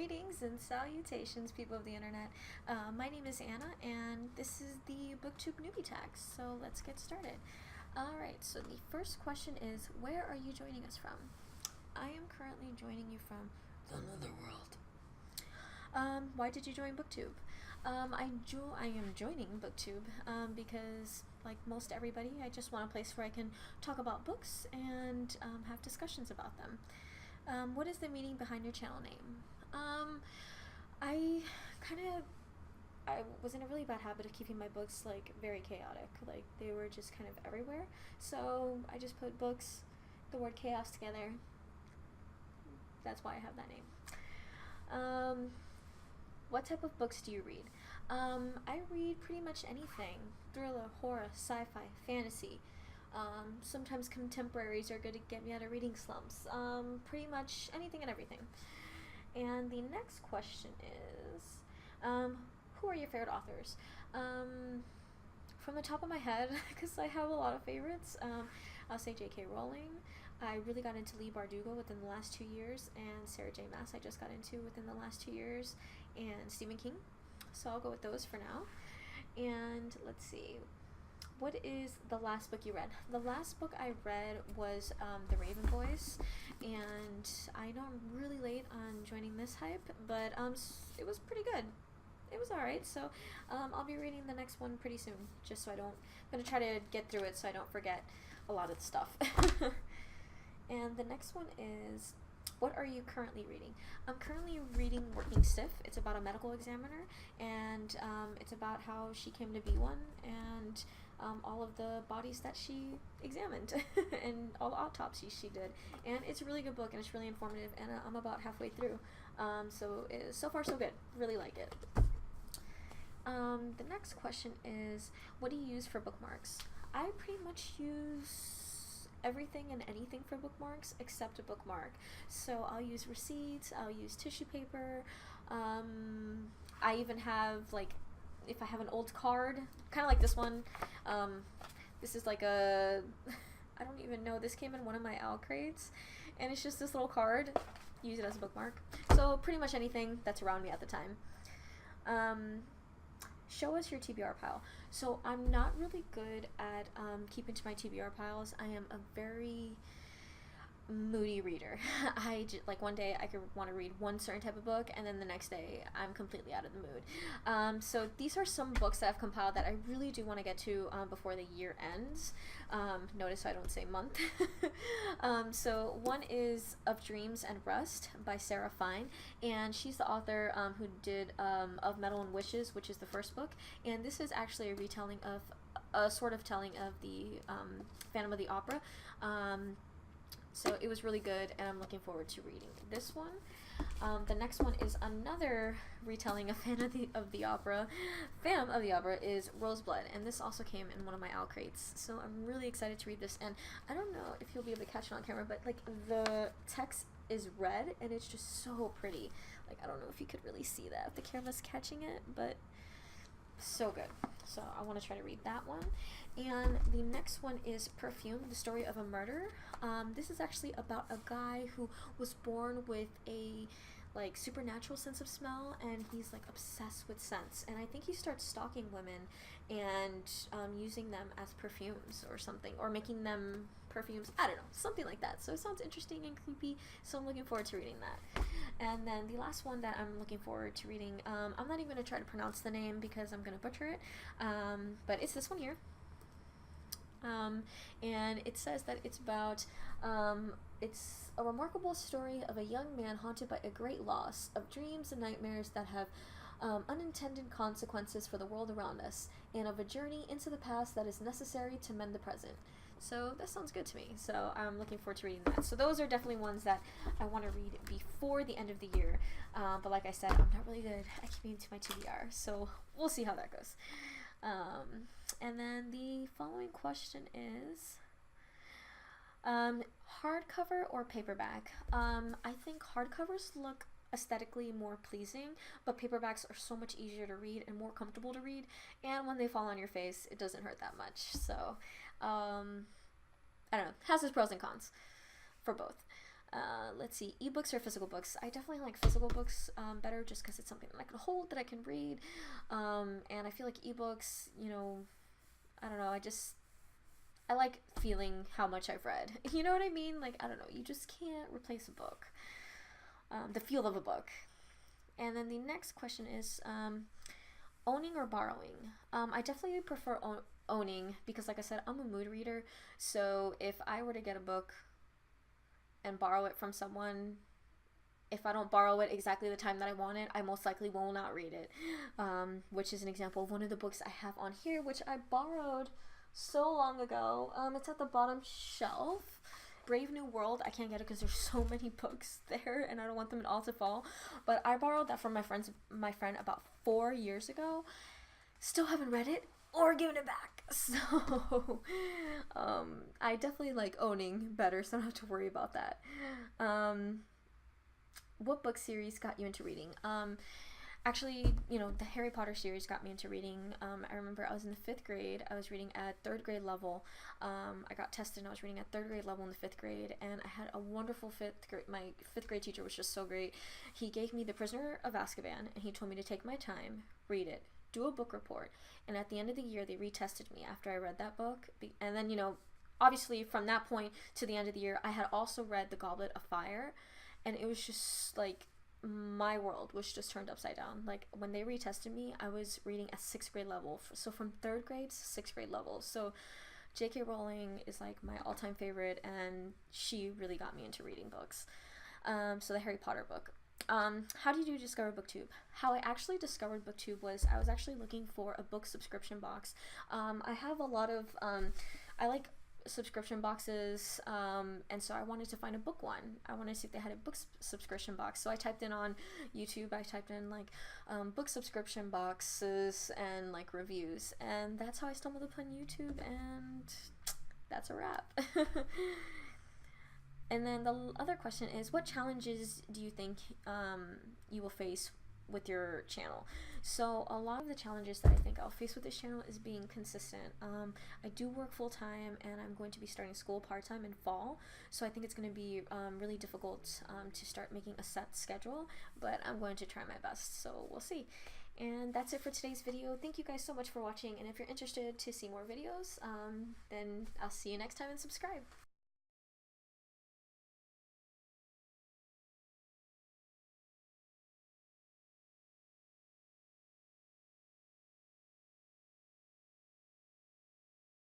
Greetings and salutations, people of the internet. My name is Anna, and this is the Booktube Newbie Tag, so let's get started. Alright, so the first question is, where are you joining us from? I am currently joining you from the netherworld. Why did you join Booktube? I am joining Booktube because, like most everybody, I just want a place where I can talk about books and have discussions about them. What is the meaning behind your channel name? I was in a really bad habit of keeping my books like very chaotic. Like they were just kind of everywhere. So I just put books, the word chaos together. That's why I have that name. What type of books do you read? I read pretty much anything. Thriller, horror, sci-fi, fantasy. Sometimes contemporaries are good to get me out of reading slumps. Pretty much anything and everything. And the next question is, who are your favorite authors? From the top of my head, because I have a lot of favorites, I'll say J.K. Rowling. I really got into Leigh Bardugo within the last 2 years, and Sarah J. Maas I just got into within the last 2 years, and Stephen King. So I'll go with those for now. And let's see. What is the last book you read? The last book I read was The Raven Boys, and I know I'm really late on joining this hype, but it was pretty good. It was alright, so I'll be reading the next one pretty soon, just so I'm going to try to get through it so I don't forget a lot of the stuff. And the next one is, what are you currently reading? I'm currently reading Working Stiff. It's about a medical examiner, and it's about how she came to be one, and all of the bodies that she examined and all the autopsies she did. And it's a really good book, and it's really informative, and I'm about halfway through. So far so good. Really like it. The next question is, what do you use for bookmarks? I pretty much use everything and anything for bookmarks except a bookmark. So I'll use receipts, I'll use tissue paper, I even have, like, if I have an old card, kind of like this one, this is like a, I don't even know, this came in one of my owl crates, and it's just this little card, use it as a bookmark. So pretty much anything that's around me at the time. Show us your TBR pile. So I'm not really good at keeping to my TBR piles. I am a very moody reader. Like one day I could want to read one certain type of book, and then the next day I'm completely out of the mood. So these are some books that I've compiled that I really do want to get to before the year ends. Notice I don't say month. So one is Of Dreams and Rust by Sarah Fine, and she's the author who did Of Metal and Wishes, which is the first book, and this is actually a retelling of a sort of telling of the Phantom of the Opera. So it was really good, and I'm looking forward to reading this one. The next one is another retelling of Phantom of the Opera. Phantom of the Opera is Roseblood, and this also came in one of my owl crates. So I'm really excited to read this, and I don't know if you'll be able to catch it on camera, but like the text is red, and it's just so pretty. Like, I don't know if you could really see that if the camera's catching it, but so good. So I want to try to read that one. And the next one is Perfume, the Story of a Murder. This is actually about a guy who was born with a like supernatural sense of smell, and he's like obsessed with scents, and I think he starts stalking women and using them as perfumes or something, or making them perfumes, I don't know, something like that. So it sounds interesting and creepy, so I'm looking forward to reading that. And then the last one that I'm looking forward to reading, I'm not even going to try to pronounce the name because I'm going to butcher it, but it's this one here. And it says that it's about, it's a remarkable story of a young man haunted by a great loss, of dreams and nightmares that have unintended consequences for the world around us, and of a journey into the past that is necessary to mend the present. So that sounds good to me, so I'm looking forward to reading that. So those are definitely ones that I want to read before the end of the year, but like I said, I'm not really good at keeping to my TBR, so we'll see how that goes. And then the following question is, hardcover or paperback? I think hardcovers look aesthetically more pleasing, but paperbacks are so much easier to read and more comfortable to read, and when they fall on your face, it doesn't hurt that much. So I don't know, has its pros and cons for both. Let's see, ebooks or physical books. I definitely like physical books better, just because it's something that I can hold, that I can read, and I feel like ebooks, you know, I don't know, I like feeling how much I've read. You know what I mean? Like, I don't know, you just can't replace a book, the feel of a book. And then the next question is, owning or borrowing? I definitely prefer owning, because like I said, I'm a mood reader, so if I were to get a book and borrow it from someone, if I don't borrow it exactly the time that I want it, I most likely will not read it, which is an example of one of the books I have on here, which I borrowed so long ago. It's at the bottom shelf. Brave New World. I can't get it because there's so many books there and I don't want them all to fall, but I borrowed that from my friend about 4 years ago. Still haven't read it or given it back, so I definitely like owning better, so I don't have to worry about that. What book series got you into reading? Actually, you know, the Harry Potter series got me into reading. I remember I was in the 5th grade. I was reading at 3rd grade level. I got tested and I was reading at 3rd grade level in the 5th grade, and I had a wonderful 5th grade, my 5th grade teacher was just so great. He gave me The Prisoner of Azkaban, and he told me to take my time, read it, do a book report, and at the end of the year, they retested me after I read that book, and then, you know, obviously from that point to the end of the year, I had also read The Goblet of Fire, and it was just, like, my world was just turned upside down. Like, when they retested me, I was reading at 6th grade level, so from 3rd grade to 6th grade level. So J.K. Rowling is like my all-time favorite, and she really got me into reading books. So the Harry Potter book. How did you discover Booktube? How I actually discovered Booktube was I was actually looking for a book subscription box. I have a lot of, I like subscription boxes, and so I wanted to find a book one. I wanted to see if they had a book subscription box. So I typed in on YouTube, I typed in like book subscription boxes and like reviews, and that's how I stumbled upon YouTube, and that's a wrap. And then the other question is, what challenges do you think you will face with your channel? So a lot of the challenges that I think I'll face with this channel is being consistent. I do work full-time, and I'm going to be starting school part-time in fall, so I think it's going to be really difficult to start making a set schedule, but I'm going to try my best, so we'll see. And that's it for today's video. Thank you guys so much for watching, and if you're interested to see more videos, then I'll see you next time, and subscribe.